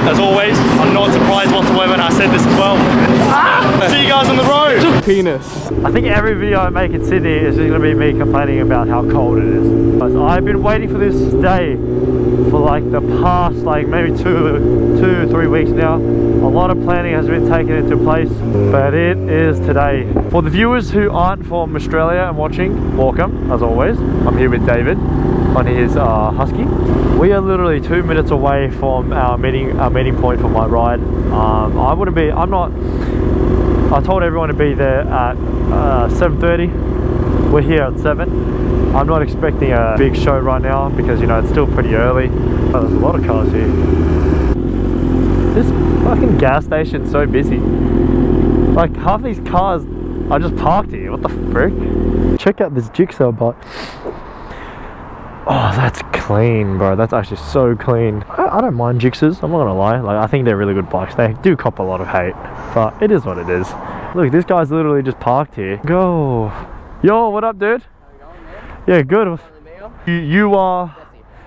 As always, I'm not surprised whatsoever, and I said this as well. See you guys on the road. Penis. I think every video I make in Sydney is just going to be me complaining about how cold it is. I've been waiting for this day for like the past like maybe two, 3 weeks now. A lot of planning has been taken into place, but it is today. For the viewers who aren't from Australia and watching, welcome as always. I'm here with David on his Husky. We are literally 2 minutes away from our meeting point for my ride. I told everyone to be there at 7:30. We're here at 7. I'm not expecting a big show right now because, you know, it's still pretty early. Oh, there's a lot of cars here. This fucking gas station's so busy. Like, half these cars are just parked here. What the frick? Check out this jigsaw bike. Oh, that's clean, bro. That's actually so clean. I don't mind jigsaws, I'm not gonna lie. Like, I think they're really good bikes. They do cop a lot of hate, but it is what it is. Look, this guy's literally just parked here. Go. Yo, what up, dude? How you going, man? Yeah, good. You are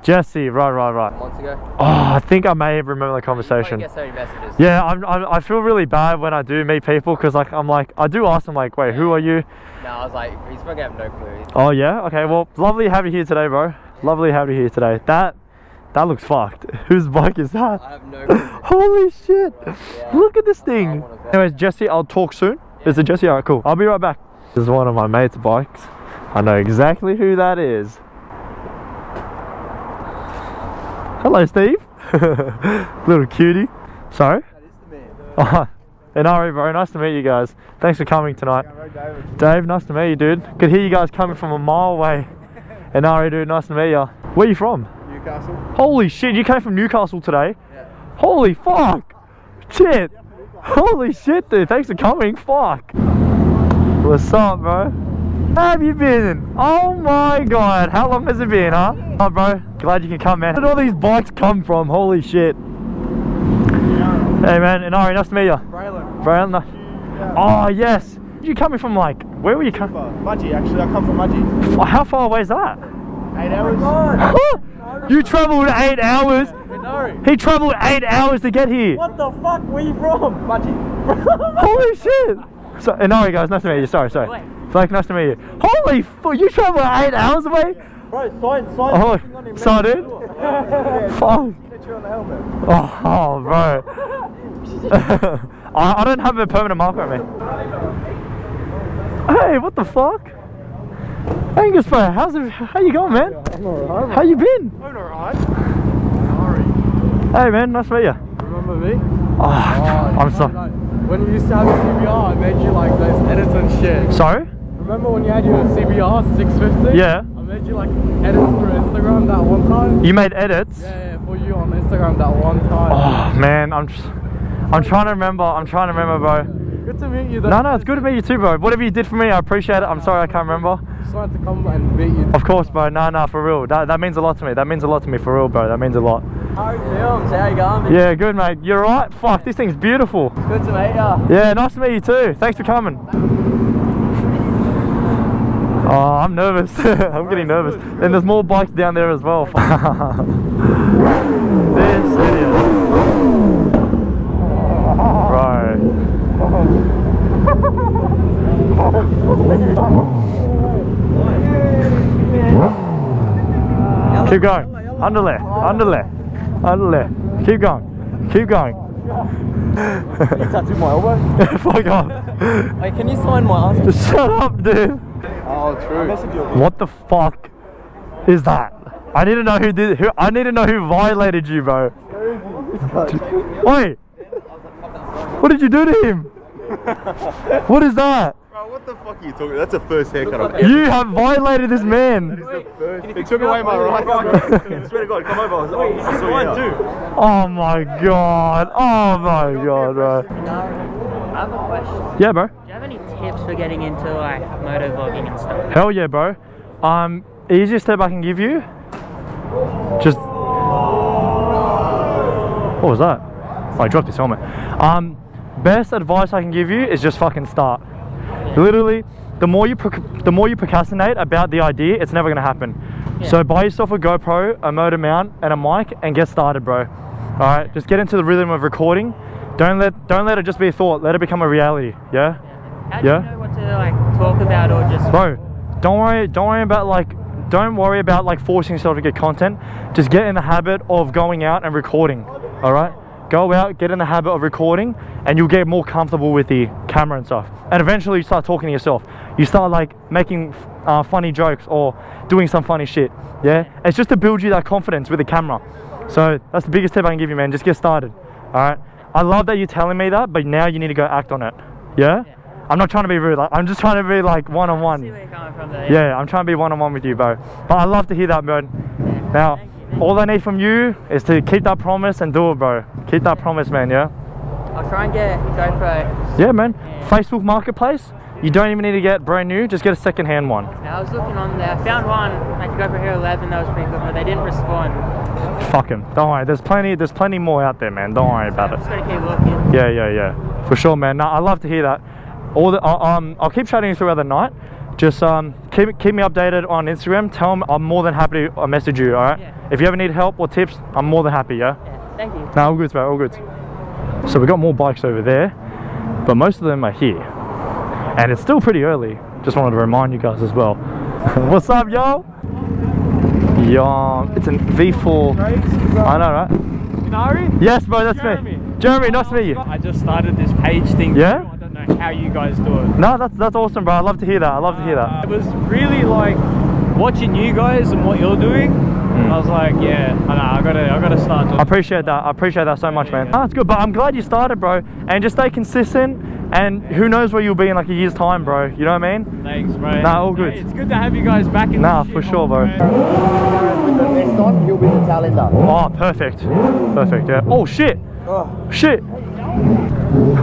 Jesse, right. Months ago. Oh, I think I may remember the conversation. Messages. Yeah, I feel really bad when I do meet people because like I do ask them like, wait, who are you? No, I was like, he's probably have no clue. Oh yeah, okay. Well, lovely to have you here today, bro. Lovely to have you here today. That looks fucked. Whose bike is that? I have no clue. Holy shit! Yeah. Look at this thing. Anyways, Jesse, I'll talk soon. Yeah. Is it Jesse? Alright, cool. I'll be right back. This is one of my mate's bikes. I know exactly who that is. Hello, Steve. Little cutie. Sorry? That is the man. Oh, Inari, bro. Nice to meet you guys. Thanks for coming tonight. Dave, nice to meet you, dude. Could hear you guys coming from a mile away. Inari, dude, nice to meet you. Where are you from? Newcastle. Holy shit, you came from Newcastle today? Yeah. Holy fuck. Shit. Holy shit, dude. Thanks for coming. Fuck. What's up, bro? How have you been? Oh my god. How long has it been, huh? Oh, bro. Glad you can come, man. Where did all these bikes come from? Holy shit. Hey, man. Inari, nice to meet you. Braylon. Yeah. Oh, yes. You coming from like, where were you coming? Mudgee, actually. I come from Mudgee. How far away is that? 8 hours. You travelled 8 hours? He travelled 8 hours to get here. What the fuck? Where you from? Mudgee. Holy shit. So, Inari, guys, nice to meet you. Sorry. Blake, nice to meet you. Holy fuck, you travelled 8 hours away? Bro, sign. Oh, so dude? Fuck. Get you on the helmet. Oh, bro. I don't have a permanent marker on me. Hey, what the fuck? Angus, bro, how you going, man? I'm alright. How you been? I'm alright. Sorry. Hey, man, nice to meet you. Remember me? Oh, I'm sorry. When you used to have a CBR, I made you like those edits and shit. Sorry? Remember when you had your CBR 650? Yeah. I made you like edits through Instagram that one time. You made edits? Yeah, for you on Instagram that one time. Oh man, I'm trying to remember, bro. Good to meet you though. No, it's good to meet you too, bro. Whatever you did for me, I appreciate it. I'm sorry I can't remember. Just wanted to come and meet you. Of course, bro. Nah, for real. That means a lot to me. That means a lot to me, for real, bro. That means a lot. How you going? Yeah, good, mate. You're alright? Fuck, this thing's beautiful. Good to meet ya. Yeah, nice to meet you too. Thanks for coming. Oh, I'm nervous. I'm getting nervous. And there's more bikes down there as well. This idiot. Right. Keep going. Under. Keep going. You tattooed my elbow? Fuck off. Wait, can you sign my arm? Shut up, dude. Oh, true. What the fuck is that? I need to know I need to know who violated you, bro. Wait. What did you do to him? What is that? Bro, what the fuck are you talking about? That's the first haircut I've ever. You have violated this man. He took away my right. I swear to God, come over. I saw you too. Oh my god. Oh my god, bro. I have a question. Yeah, bro. Do you have any tips for getting into like motovlogging and stuff? Hell yeah, bro. Easiest tip I can give you. Just. What was that? Oh, I dropped his helmet. Best advice I can give you is just fucking start. Literally, the more you procrastinate about the idea, it's never gonna happen. Yeah. So buy yourself a GoPro, a motor mount, and a mic, and get started, bro. All right, just get into the rhythm of recording. Don't let it just be a thought. Let it become a reality. Yeah. How do you know what to like talk about or just? Bro, don't worry about like forcing yourself to get content. Just get in the habit of going out and recording. All right. Go out, get in the habit of recording, and you'll get more comfortable with the camera and stuff. And eventually you start talking to yourself. You start like making funny jokes or doing some funny shit. Yeah? It's just to build you that confidence with the camera. So that's the biggest tip I can give you, man. Just get started. All right? I love that you're telling me that, but now you need to go act on it. Yeah? I'm not trying to be rude. Like, I'm just trying to be like one-on-one. See where you're coming from there, Yeah, I'm trying to be one-on-one with you, bro. But I love to hear that, bro. Now, all I need from you is to keep that promise and do it, bro. Keep that promise, man, yeah? I'll try and get GoPro. Yeah, man. Facebook Marketplace, you don't even need to get brand new, just get a second-hand one. I was looking on there. I found one, like a GoPro Hero 11, that was pretty good, but they didn't respond. Fuck 'em. Don't worry, there's plenty more out there, man. Don't worry about it. Just gotta keep looking. Yeah. For sure, man. No, I love to hear that. I'll keep chatting you throughout the night. Just keep me updated on Instagram. Tell them I'm more than happy to message you, alright? Yeah. If you ever need help or tips, I'm more than happy, yeah? Yeah, thank you. No, all good, bro, all good. So we got more bikes over there, but most of them are here. And it's still pretty early. Just wanted to remind you guys as well. What's up, yo? Yo, it's a V4. I know, right? Nari? Yes, bro, that's me. Jeremy, nice to meet you. I just started this page thing. Yeah? I don't know how you guys do it. No, that's awesome, bro. I love to hear that. I love to hear that. It was really like watching you guys and what you're doing. I was like, yeah, I gotta start doing. I appreciate that. I appreciate that so much, man. Oh, that's good, but I'm glad you started, bro. And just stay consistent. And who knows where you'll be in like a year's time, bro. You know what I mean? Thanks, bro. Nah, all good. Hey, it's good to have you guys back in. Nah, for sure, bro. With the vest on, he'll be the calendar. Oh, perfect. Perfect, yeah. Oh, shit. Shit.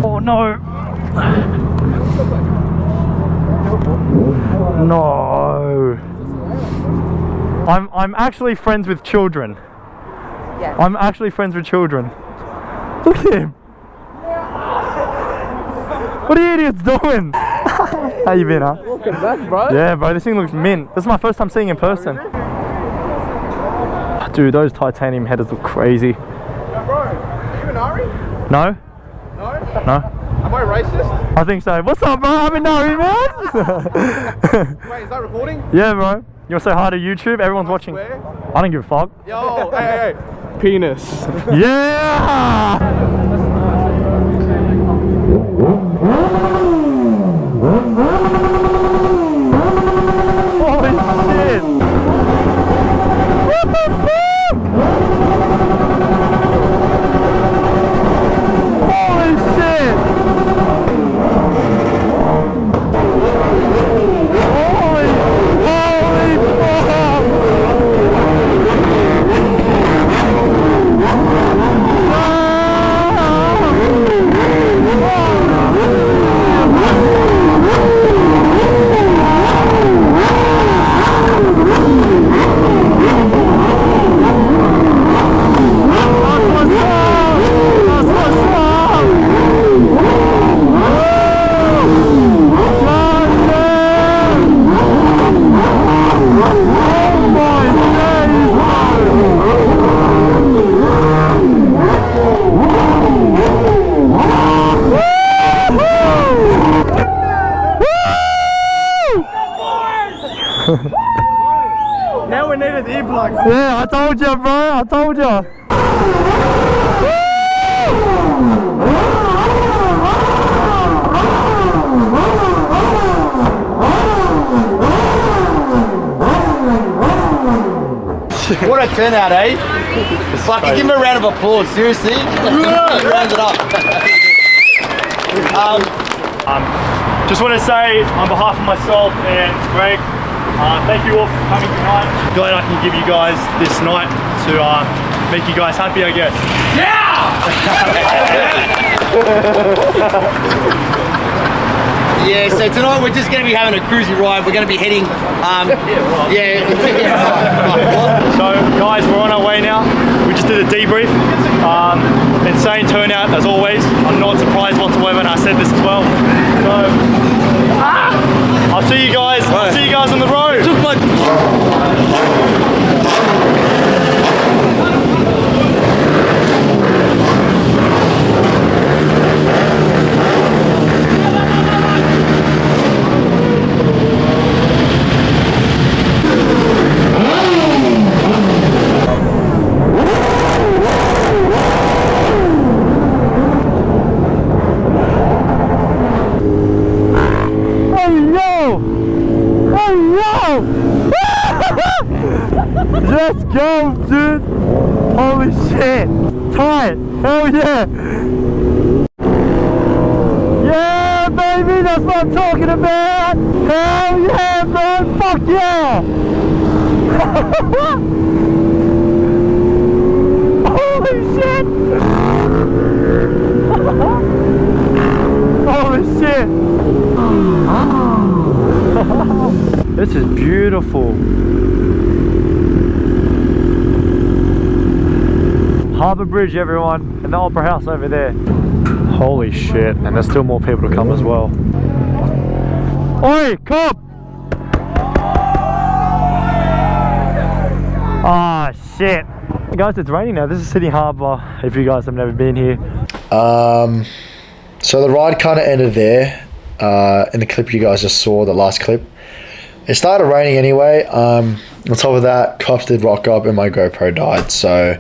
Oh, no. No. I'm actually friends with children. Yeah. I'm actually friends with children. Look at him. What are you idiots doing? How you been, huh? Welcome back, bro. Yeah, bro, this thing looks mint. This is my first time seeing it in person. Dude, those titanium headers look crazy. Bro, are you an Ari? No? No? No? Am I racist? I think so. What's up, bro? I'm in Nari, man. Wait, is that recording? Yeah, bro. You want to say hi to YouTube? Everyone's watching. Where? I don't give a fuck. Yo, hey. Penis. Yeah! Holy shit! What the fuck? Holy shit! Holy fuck! Now we need an earplug. Yeah, I told you, bro. I told you. What a turnout, eh? Fucking give him a round of applause, seriously. Round it up. Just want to say on behalf of myself and Greg, thank you all for coming tonight. Glad I can give you guys this night to make you guys happy, I guess. Yeah, so tonight we're just going to be having a cruisy ride. We're going to be heading, So guys, we're on our way now. We just did a debrief. Insane turnout as always. I'm not surprised whatsoever, and I said this as well. So I'll see you guys. I'll see you guys on the road. Let's go, dude. Holy shit. Tight. Hell yeah. Yeah, baby. That's what I'm talking about. Hell yeah, bro. Fuck yeah. Holy shit. Holy shit. This is beautiful. Harbour Bridge, everyone, and the Opera House over there. Holy shit, and there's still more people to come as well. Oi, cop! Ah, shit. Hey guys, it's raining now. This is Sydney Harbour, if you guys have never been here. So the ride kind of ended there. In the clip you guys just saw, the last clip. It started raining anyway. On top of that, cops did rock up and my GoPro died. So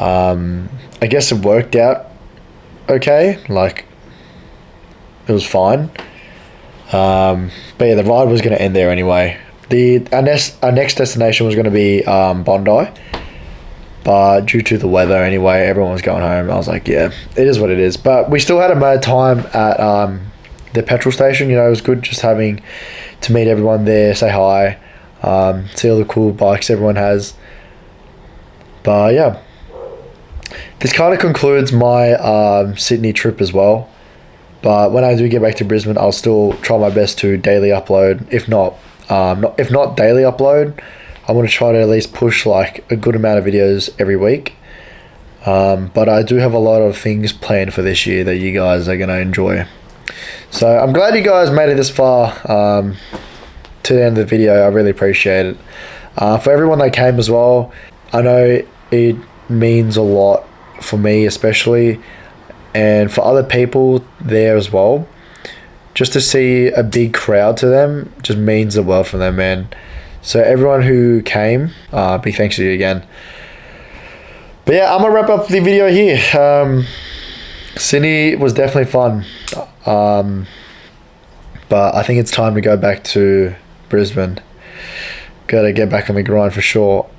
I guess it worked out okay. Like, it was fine. But yeah, the ride was going to end there anyway. Our next destination was going to be Bondi. But due to the weather anyway, everyone was going home. I was like, yeah, it is what it is. But we still had a mad time at the petrol station. You know, it was good just having to meet everyone there, say hi, see all the cool bikes everyone has. But yeah, this kind of concludes my Sydney trip as well. But when I do get back to Brisbane, I'll still try my best to daily upload. If not daily upload, I want to try to at least push like a good amount of videos every week. But I do have a lot of things planned for this year that you guys are going to enjoy. So I'm glad you guys made it this far to the end of the video. I really appreciate it. For everyone that came as well, I know it means a lot for me especially, and for other people there as well. Just to see a big crowd to them just means the world for them, man. So everyone who came, big thanks to you again. But yeah, I'm gonna wrap up the video here. Sydney was definitely fun, but I think it's time to go back to Brisbane. Gotta get back on the grind for sure.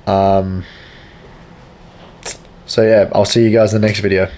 So yeah, I'll see you guys in the next video.